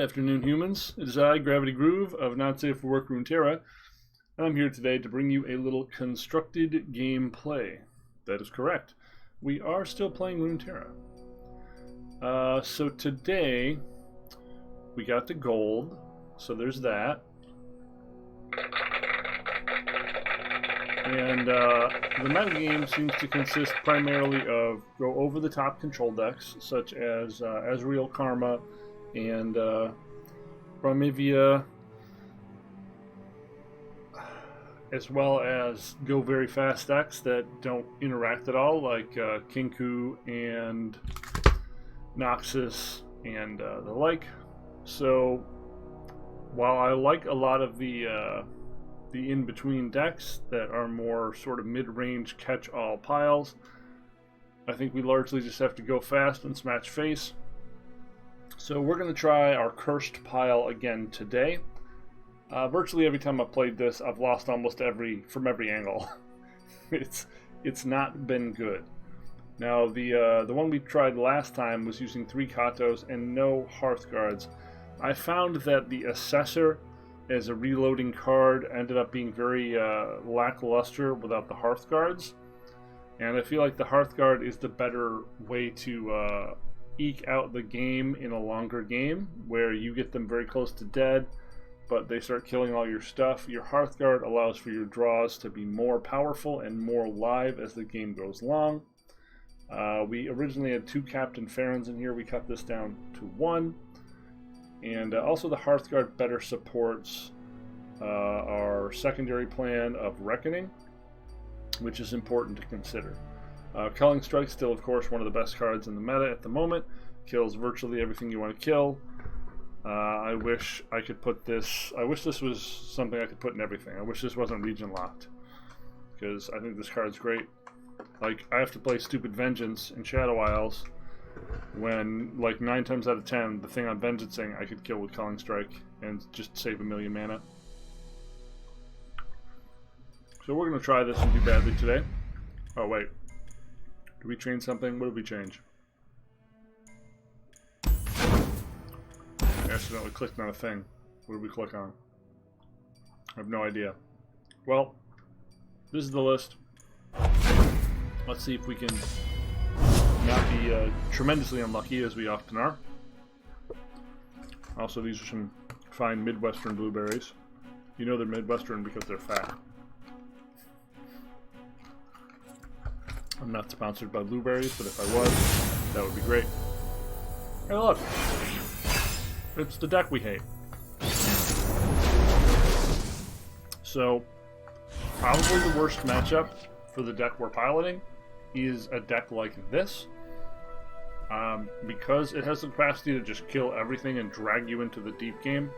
Good afternoon, humans. It is I, Gravity Groove of Not Safe for Work Runeterra, and I'm here today to bring you a little constructed gameplay. That is correct. We are still playing Runeterra. So today, we got the gold, so there's that. And the metagame seems to consist primarily of go over-the-top control decks, such as Ezreal Karma and Brimivia, as well as go very fast decks that don't interact at all, like Kinku and Noxus and the like. So while I like a lot of the in-between decks that are more sort of mid-range catch-all piles, I think we largely just have to go fast and smash face. So we're going to try our cursed pile again today. Virtually every time I've played this, I've lost almost from every angle. It's not been good. Now the one we tried last time was using 3 Katos and no Hearthguards. I found that the Assessor as a reloading card ended up being very lackluster without the Hearthguards, and I feel like the Hearthguard is the better way to eke out the game in a longer game, where you get them very close to dead, but they start killing all your stuff. Your Hearthguard allows for your draws to be more powerful and more live as the game goes along. We originally had 2 Captain Farrons in here. We cut this down to 1. And also the Hearthguard better supports our secondary plan of Reckoning, which is important to consider. Culling Strike still, of course, one of the best cards in the meta at the moment. Kills virtually everything you want to kill. I wish I could put this... I wish this was something I could put in everything. I wish this wasn't region locked, because I think this card's great. Like, I have to play stupid Vengeance in Shadow Isles when, like, 9 times out of 10, the thing I'm Vengeancing I could kill with Culling Strike and just save a million mana. So we're going to try this and do badly today. Oh, wait. Did we change something? What did we change? I accidentally clicked on a thing. What did we click on? I have no idea. Well, this is the list. Let's see if we can not be tremendously unlucky, as we often are. Also, these are some fine Midwestern blueberries. You know they're Midwestern because they're fat. I'm not sponsored by blueberries, but if I was, that would be great. Hey, look! It's the deck we hate. So, probably the worst matchup for the deck we're piloting is a deck like this. Because it has the capacity to just kill everything and drag you into the deep game,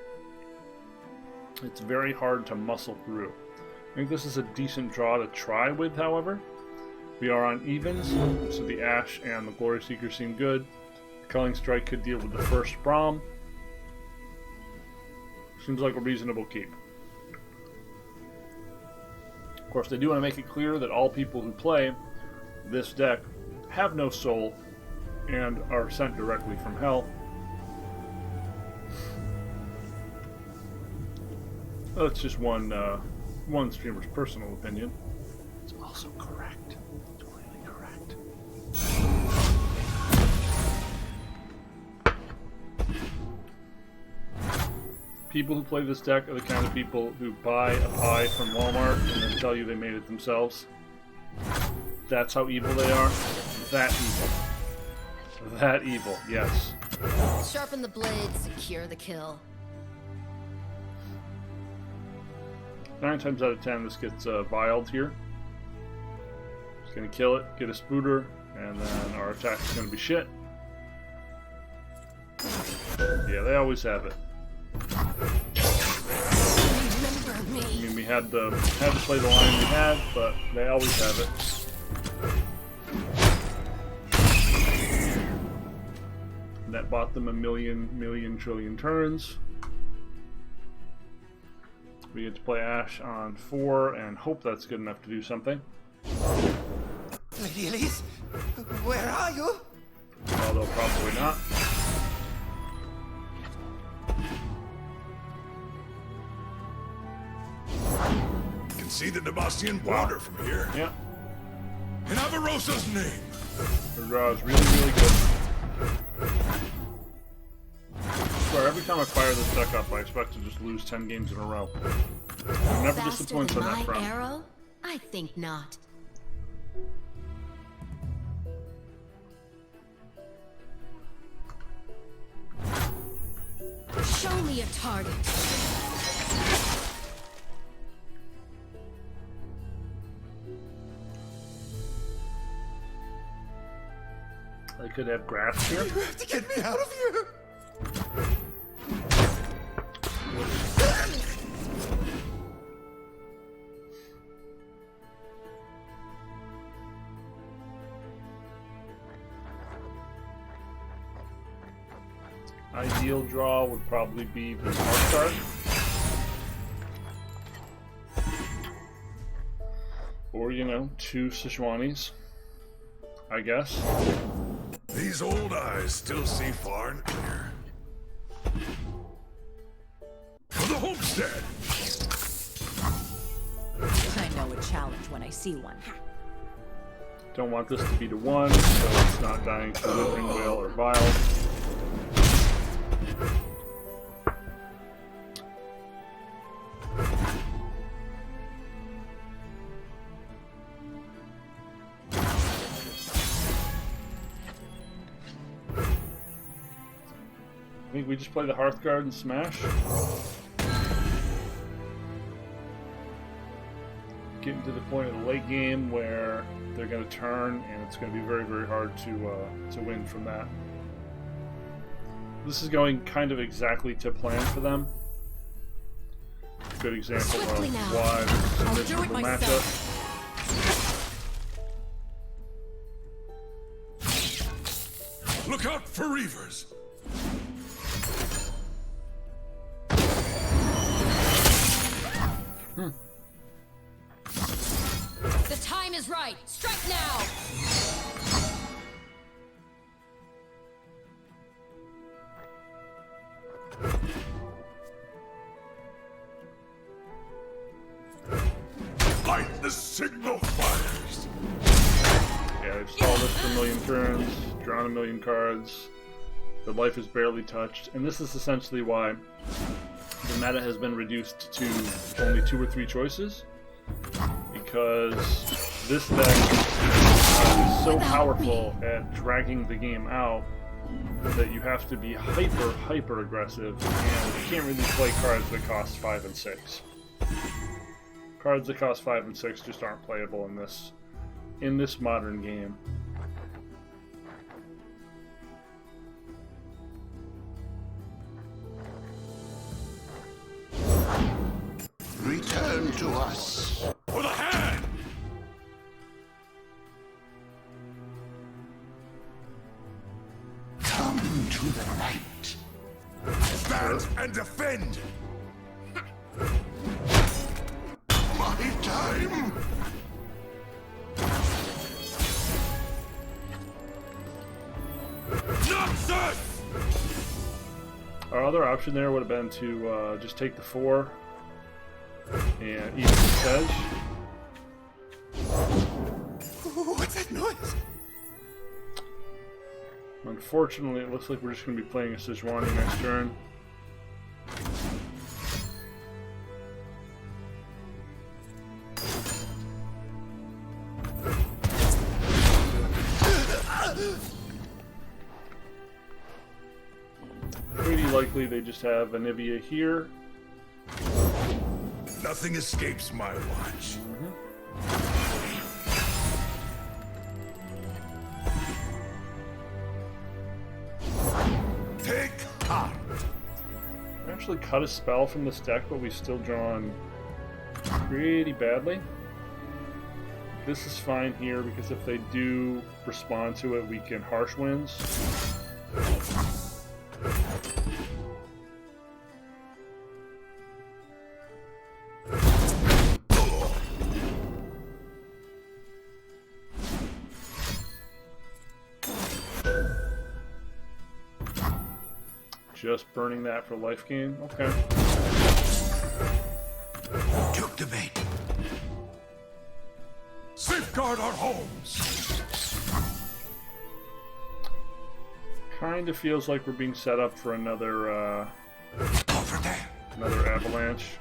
it's very hard to muscle through. I think this is a decent draw to try with, however. We are on evens, so the Ashe and the Glory Seeker seem good. Culling Strike could deal with the first Braum. Seems like a reasonable keep. Of course, they do want to make it clear that all people who play this deck have no soul and are sent directly from hell. That's just one streamer's personal opinion. It's also correct. Completely correct. People who play this deck are the kind of people who buy a pie from Walmart and then tell you they made it themselves. That's how evil they are. That evil. That evil, yes. Sharpen the blade, secure the kill. 9 times out of 10, this gets viled here. Just gonna kill it, get a Spooter, and then our attack is gonna be shit. Yeah, they always have it. Remember me. I mean, we had to play the line we had, but they always have it. That bought them a million trillion turns. We get to play Ashe on 4 and hope that's good enough to do something. Lady Elise, where are you? Although probably not. can see the Demacian border from here. Yeah. In Avarosa's name. The draw is really, really good. I swear, every time I fire this deck up, I expect to just lose 10 games in a row. I'm never Faster disappointed than on that my front. arrow? I think not. Show me a target. I could have grass here. You have to get me out of here. Ideal draw would probably be the Hearth card. Or, you know, 2 Sejuanis, I guess. These old eyes still see far and clear. For the homestead! I know a challenge when I see one. Don't want this to be to 1, so it's not dying to Withering Wail or Vile. I think we just play the Hearth Guard and smash. Getting to the point of the late game where they're going to turn, and it's going to be very, very hard to win from that. This is going kind of exactly to plan for them. Good example of why this is a miserable matchup. Look out for Reavers! The time is right. Strike now. Light the signal fires! Yeah, they've stalled this for a million turns, drawn a million cards, the life is barely touched, and this is essentially why the meta has been reduced to only 2 or 3 choices, because this deck is so powerful at dragging the game out that you have to be hyper aggressive, and you can't really play cards that cost 5 and 6. Cards that cost 5 and 6 just aren't playable in this modern game. Return to us. For the hand! Come to the light. Stand and defend! My time. Noxus! Our other option there would have been to just take the 4 and eat the Sedge. What's that noise? Unfortunately, it looks like we're just going to be playing a Sejuani next turn. Pretty likely they just have Anivia here. Nothing escapes my watch. Take heart. We actually cut a spell from this deck, but we've still drawn pretty badly. This is fine here because if they do respond to it, we can harsh winds. Just burning that for life gain. Okay. Took the bait. storms. Kind of feels like we're being set up for another Over there. another avalanche.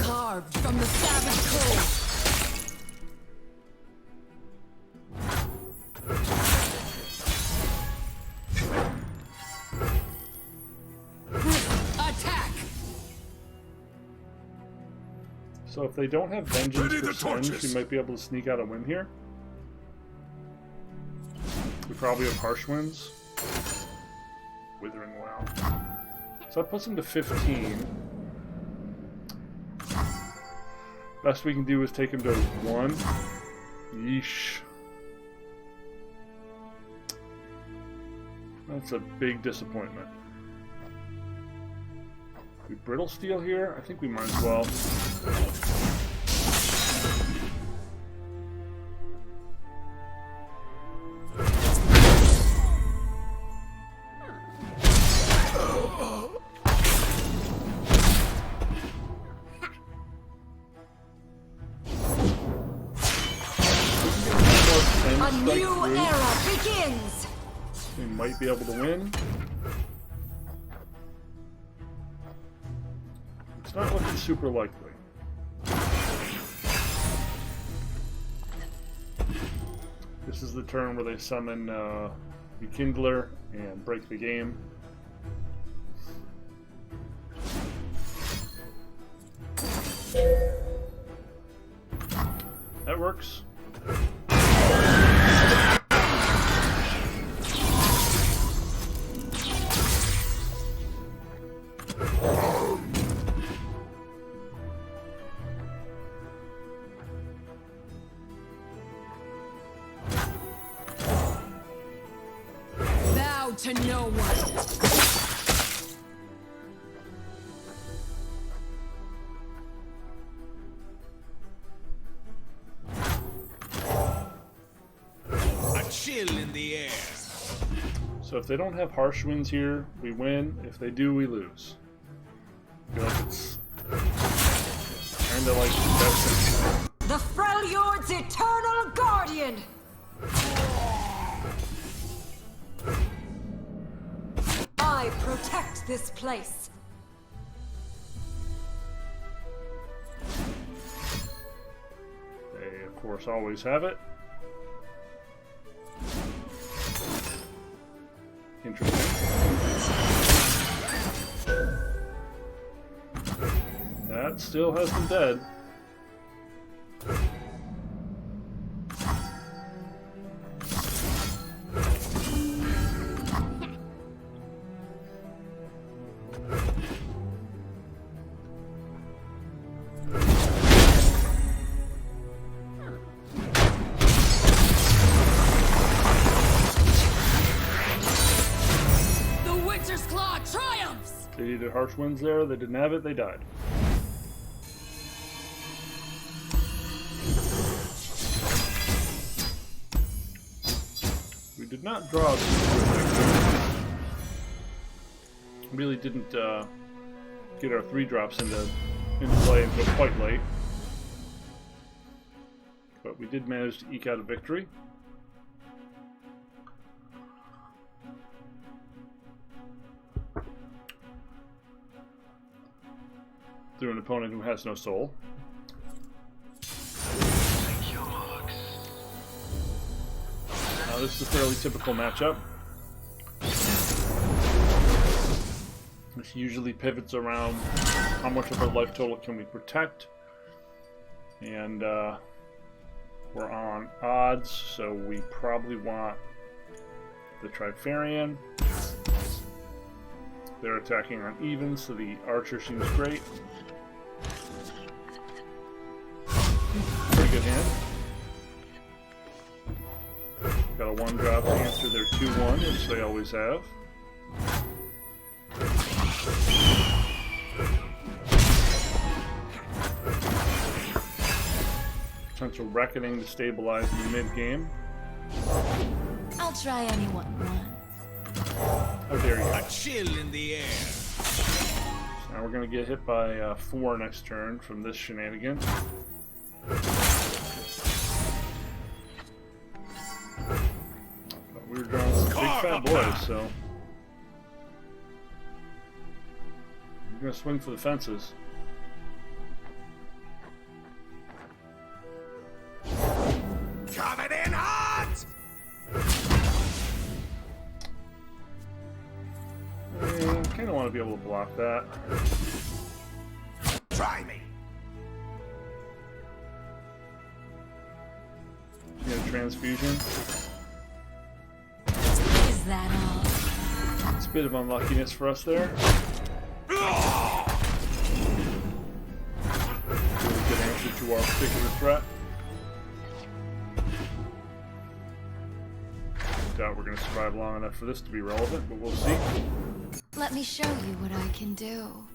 Carved from the savage cold. Attack! So if they don't have vengeance Ready for the sins, torches. we might be able to sneak out a win here. We probably have harsh winds. Withering Well. So that puts him to 15. Best we can do is take him to 1. Yeesh. That's a big disappointment. We brittle steel here? I think we might as well. A new era begins! We might be able to win. It's not looking super likely. This is the turn where they summon Rekindler and break the game. That works. Bow to no one! A chill in the air. So if they don't have harsh winds here, we win. If they do, we lose. I feel like it's kind of like the best. The Freljord's eternal guardian! I protect this place. They, of course, always have it. Interesting. That still has them dead. The Witcher's Claw triumphs! They needed harsh winds there. They didn't have it. They died. We did not draw. Really didn't get our 3-drops into play until quite late. But we did manage to eke out a victory. Through an opponent who has no soul. This is a fairly typical matchup. This usually pivots around how much of our life total can we protect. And we're on odds, so we probably want the Trifarian. They're attacking on even, so the archer seems great. Pretty good hand. Got a 1-drop to answer their 2-1, which they always have. Potential Reckoning to stabilize in the mid-game. I'll try anyone once. How dare you? A chill in the air. Now we're going to get hit by 4 next turn from this shenanigan. But we were drawing some big fat boys, so we're going to swing for the fences. Coming in hot! Kind of want to be able to block that. Try me! Get a transfusion. Is that all? It's a bit of unluckiness for us there. Really good answer to our particular threat. Doubt we're going to survive long enough for this to be relevant, but we'll see. Let me show you what I can do.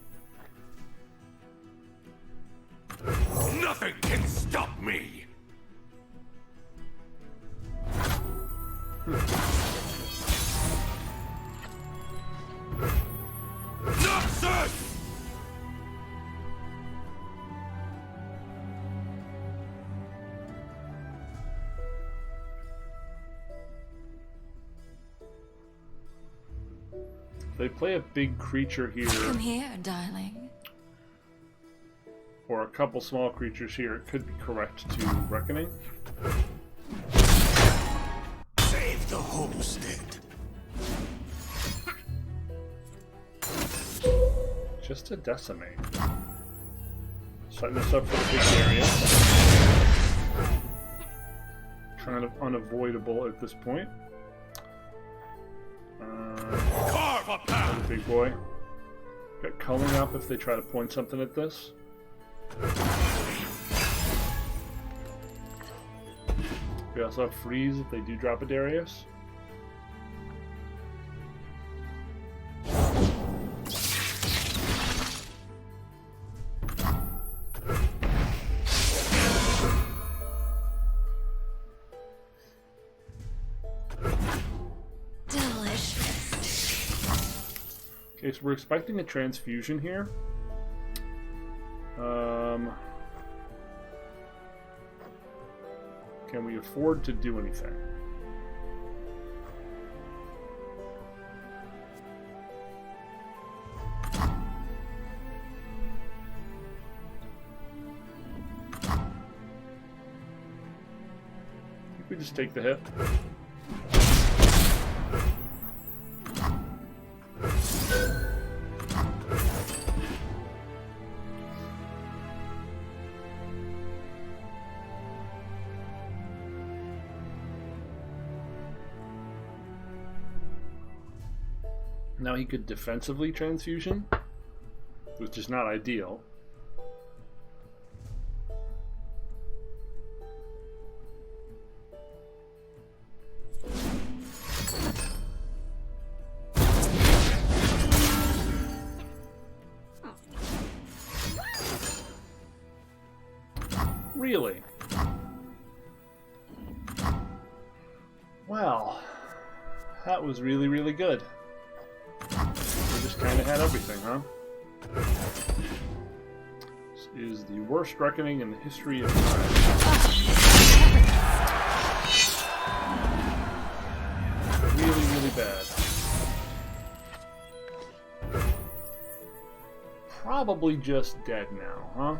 Nothing can stop me! Noxus! They play a big creature here, Come here, darling. or a couple small creatures here. It could be correct to Reckoning. Save the homestead. Just to decimate. Setting us up for the big area. Kind of unavoidable at this point. Carve a path! Another big boy. Got culling up if they try to point something at this. We also have freeze if they do drop a Darius. Okay, so we're expecting a transfusion here. Can we afford to do anything? I think we just take the hit. Now he could defensively transfusion, which is not ideal. Really? Well, that was really, really good. We just kind of had everything, huh? This is the worst reckoning in the history of time. Really, really bad. Probably just dead now, huh?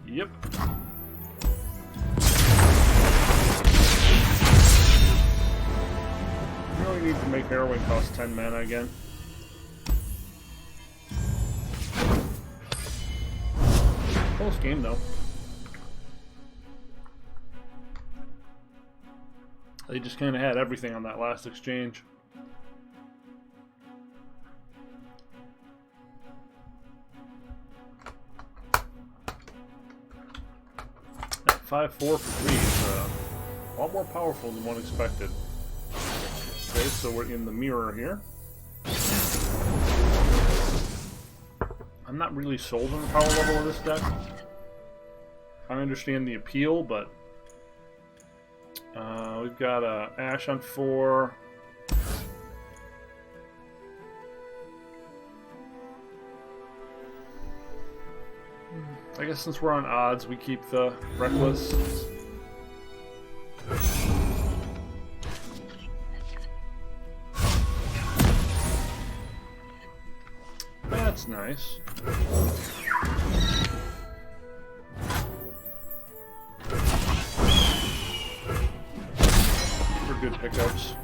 Yep. Really need to make Harrowing cost 10 mana again. Close game though. They just kind of had everything on that last exchange. That 5-4 for 3 is a lot more powerful than one expected. Okay, so we're in the mirror here. I'm not really sold on the power level of this deck. I understand the appeal, but we've got Ash on 4. I guess since we're on odds, we keep the Reckless. That's nice. For good pickups.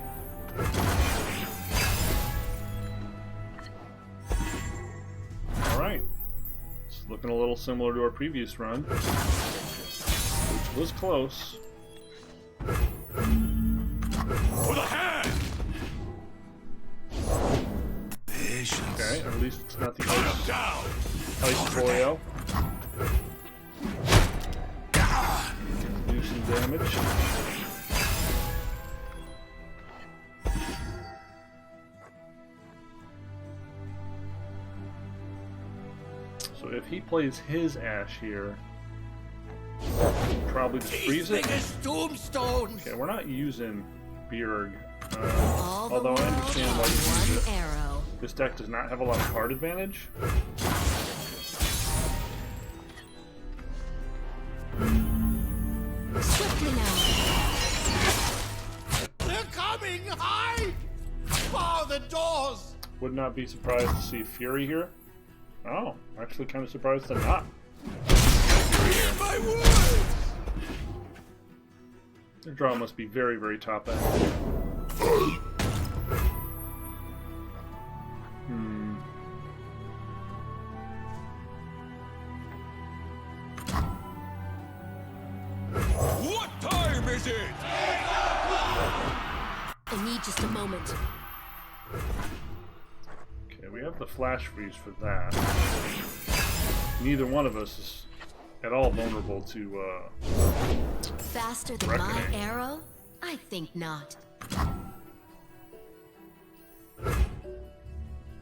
Alright. It's looking a little similar to our previous run, which was close. For the hand! Okay, at least it's not the ice, Down! ice Boyo. Do some damage. So if he plays his Ash here, probably just freeze it. Tombstones! Okay, we're not using Bjerg. All the Although I world understand why on you use it. one arrow. This deck does not have a lot of card advantage. Swiftly now. They're coming! Hide! Bar the doors! Would not be surprised to see Fury here. Oh, actually kind of surprised to not. Hear my words! Their draw must be very, very top end. What time is it? I need just a moment. Okay, we have the flash freeze for that. Neither one of us is at all vulnerable to, Faster than Reckoning. my arrow? I think not.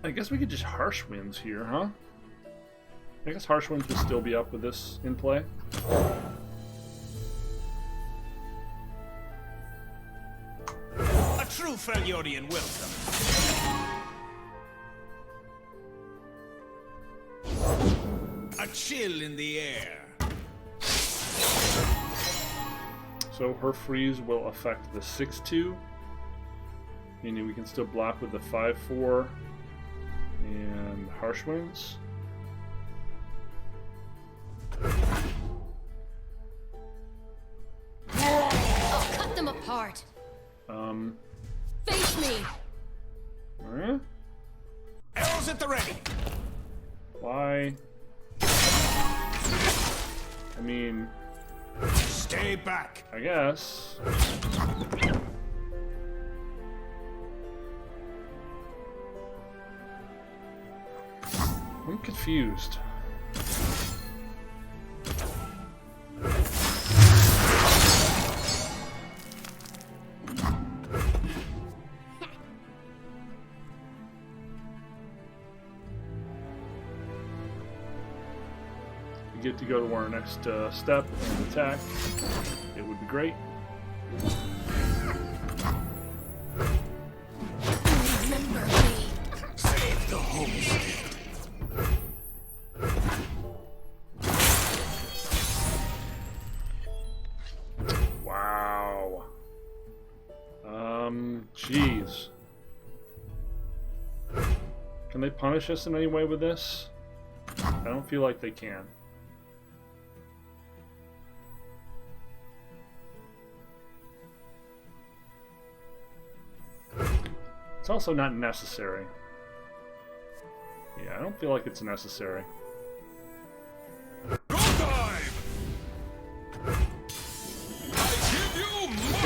I guess we could just Harsh Winds here, huh? I guess Harsh Winds would still be up with this in play. A true Freljordian welcome. A chill in the air. So her freeze will affect the 6-2. Meaning we can still block with the 5-4 and Harsh Winds. I'll cut them apart. Face me. Huh? Arrows at the ready. Why? I mean, Stay back. I guess. I'm confused. We get to go to our next step and attack. It would be great. Remember me. Save the homestead. Wow. Jeez. Can they punish us in any way with this? I don't feel like they can. It's also not necessary. Yeah, I don't feel like it's necessary. Go time! I give you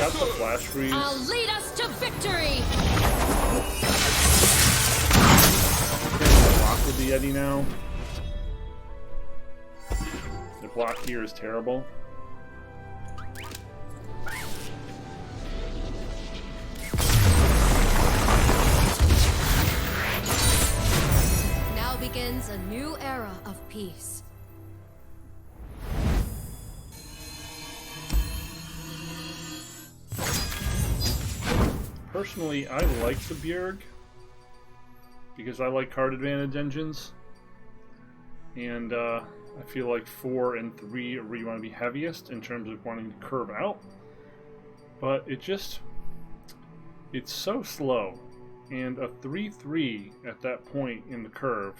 got the flash freeze. I'll lead us to victory! Block with the Yeti now. The block here is terrible. Now begins a new era of peace. Personally, I like the Bjerg because I like card advantage engines, and I feel like 4 and 3 are where you want to be heaviest in terms of wanting to curve out, but it's so slow, and a 3-3 at that point in the curve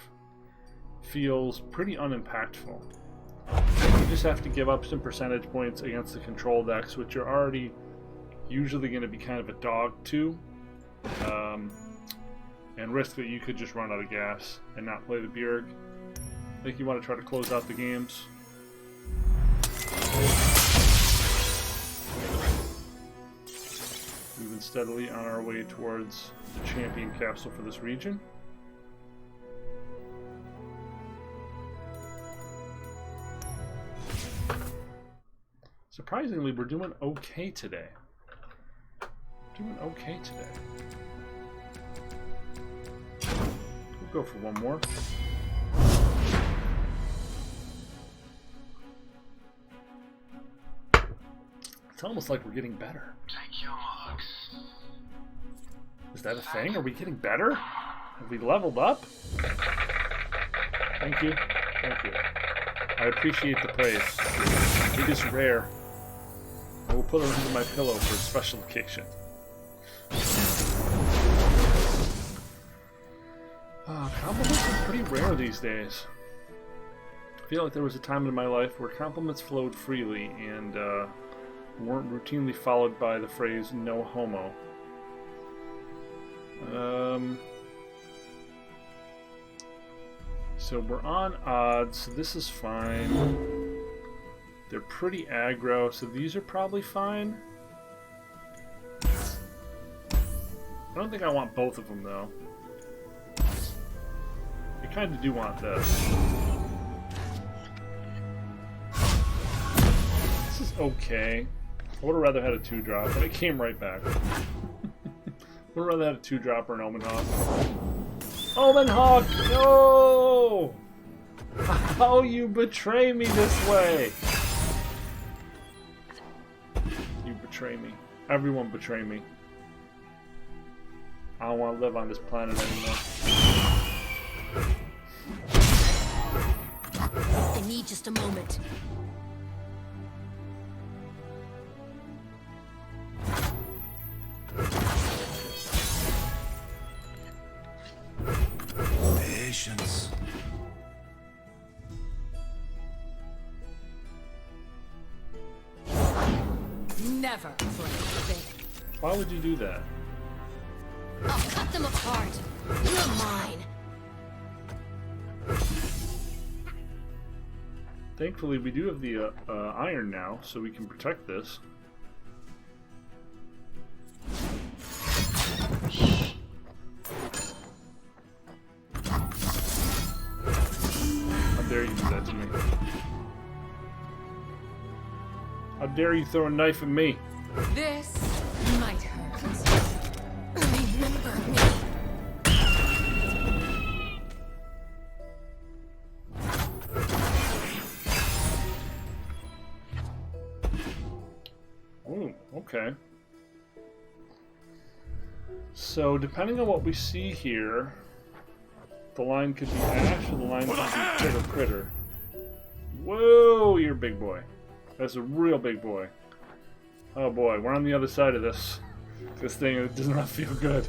feels pretty unimpactful. You just have to give up some percentage points against the control decks, which are already usually going to be kind of a dog too, and risk that you could just run out of gas and not play the Bjerg. I think you want to try to close out the games. Moving steadily on our way towards the champion capsule for this region. Surprisingly, we're doing okay today. Doing okay today. We'll go for one more. It's almost like we're getting better. Take your marks. Is that a thing? Are we getting better? Have we leveled up? Thank you. Thank you. I appreciate the praise. It is rare. I will put it under my pillow for a special occasion. Compliments are pretty rare these days. I feel like there was a time in my life where compliments flowed freely and weren't routinely followed by the phrase "no homo." So we're on odds, so this is fine. They're pretty aggro, so these are probably fine. I don't think I want both of them though. I kind of do want this. This is okay. I would have rather had a 2-drop, but it came right back. Would have rather had a 2-drop or an Omen Hawk. Omen Hawk! No! How you betray me this way? You betray me. Everyone betray me. I don't want to live on this planet anymore. I need just a moment. Patience. Never play big. Why would you do that? I'll cut them apart. You're mine. Thankfully, we do have the iron now, so we can protect this. How dare you do that to me? How dare you throw a knife at me? This might hurt. Remember me. Ooh, okay. So, depending on what we see here, the line could be Ash or the line could be Critter. Whoa, you're a big boy. That's a real big boy. Oh boy, we're on the other side of this. This thing does not feel good.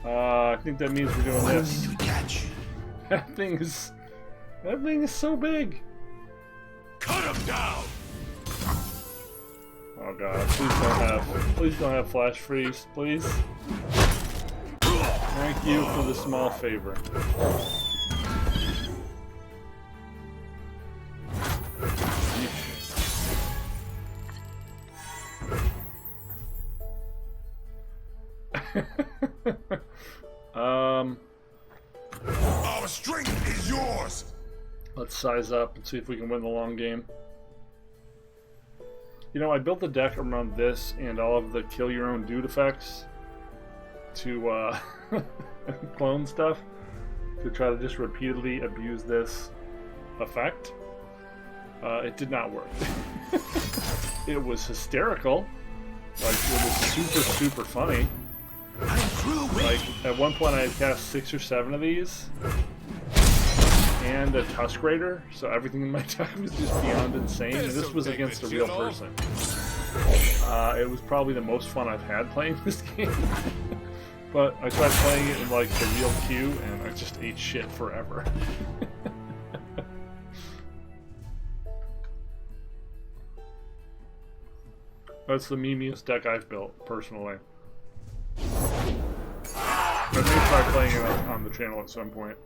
I think that means we're doing this. Did we catch? That thing is so big. Cut him down! Oh god, please don't have flash freeze, please. Thank you for the small favor. Our strength is yours. Let's size up and see if we can win the long game. You know, I built the deck around this and all of the kill your own dude effects to clone stuff to try to just repeatedly abuse this effect. It did not work. It was hysterical. Like, it was super funny. Like, at one point I had cast 6 or 7 of these and a Tusk Raider, so everything in my deck was just beyond insane. And this was against a real person. It was probably the most fun I've had playing this game. But I tried playing it in like the real queue, and I just ate shit forever. That's the memeiest deck I've built, personally. I may try playing it on the channel at some point.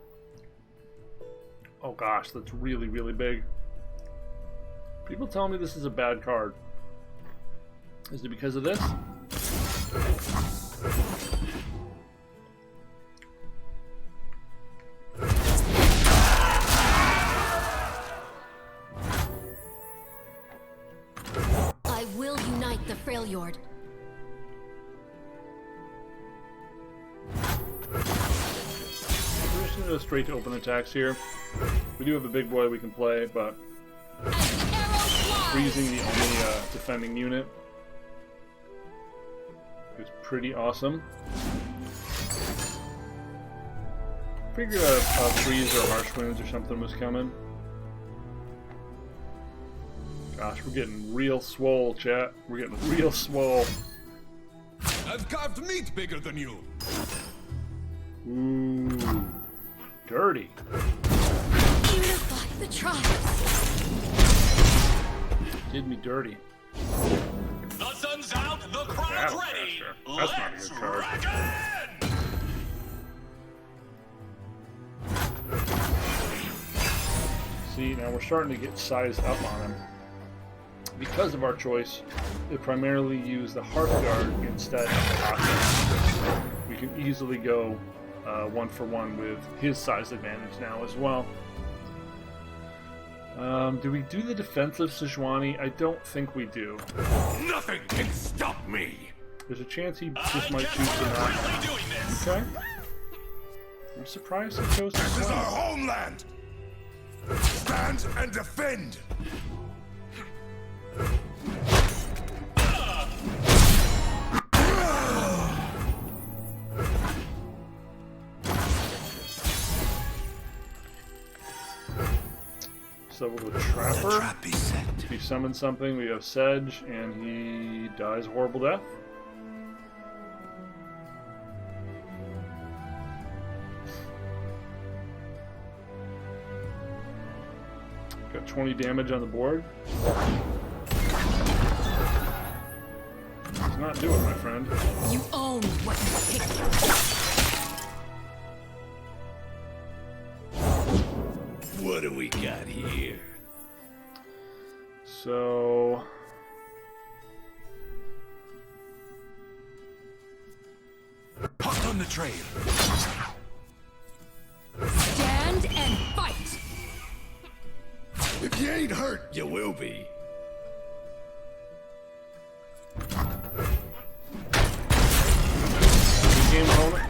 Oh gosh, that's really big. People tell me this is a bad card. Is it because of this? I will unite the Freljord. We're just going to go straight to open attacks here. We do have a big boy we can play, but freezing the only defending unit is pretty awesome. Figured a freeze or harsh winds or something was coming. Gosh, we're getting real swole, chat. We're getting real swole. I've carved meat bigger than you. Ooh, dirty. Unify the tribes. Did me dirty. The sun's out, the crowd's ready. That's not a good card. Rack in! See, now we're starting to get sized up on him. Because of our choice, we primarily use the Hearthguard instead of the Toxic. We can easily go 1-for-1 with his size advantage now as well. Do we do the defensive Sejuani? I don't think we do. Nothing can stop me. There's a chance he just might choose to not. Really doing this. Okay. I'm surprised he chose to This is our swing. homeland. Stand and defend. So we'll go Trapper. Trap is set. If he summons something, we have Sedge, and he dies a horrible death. Got 20 damage on the board. Does not do it, my friend. You own what you pick. What do we got here? So Hot on the trail. Stand and fight. If you ain't hurt, you will be. game opponent.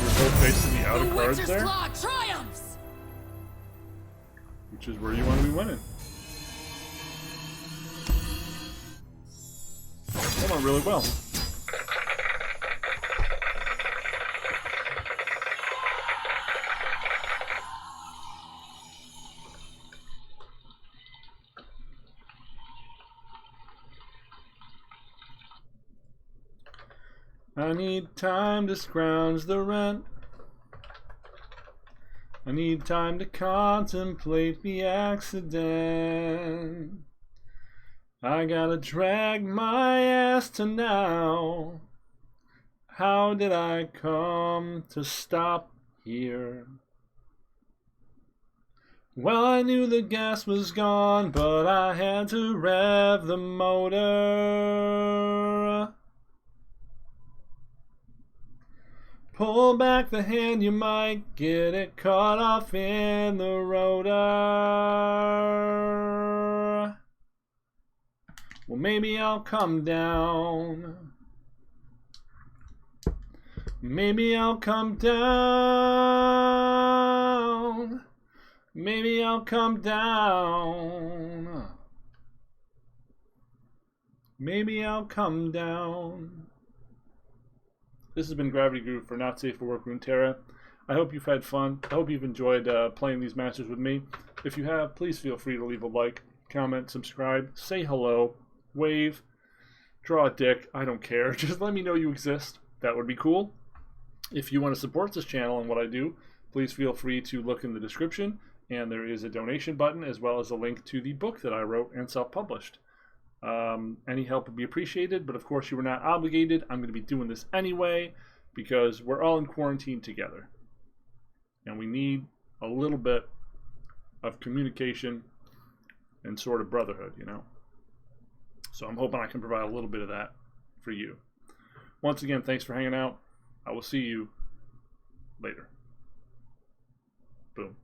We're both facing the outer The cards Witcher's there, Claw triumphs. which is where you want to be winning. That went really well. I need time to scrounge the rent. I need time to contemplate the accident. I gotta drag my ass to now. How did I come to stop here? Well, I knew the gas was gone, but I had to rev the motor. Pull back the hand, you might get it caught off in the rotor. Well, maybe I'll come down. Maybe I'll come down. Maybe I'll come down. Maybe I'll come down. This has been Gravity Groove for Not Safe for Work Runeterra. I hope you've had fun. I hope you've enjoyed playing these matches with me. If you have, please feel free to leave a like, comment, subscribe, say hello, wave, draw a dick. I don't care. Just let me know you exist. That would be cool. If you want to support this channel and what I do, please feel free to look in the description, and there is a donation button as well as a link to the book that I wrote and self-published. Any help would be appreciated, but of course you are not obligated. I'm going to be doing this anyway because we're all in quarantine together. And we need a little bit of communication and sort of brotherhood, you know? So I'm hoping I can provide a little bit of that for you. Once again, thanks for hanging out. I will see you later. Boom.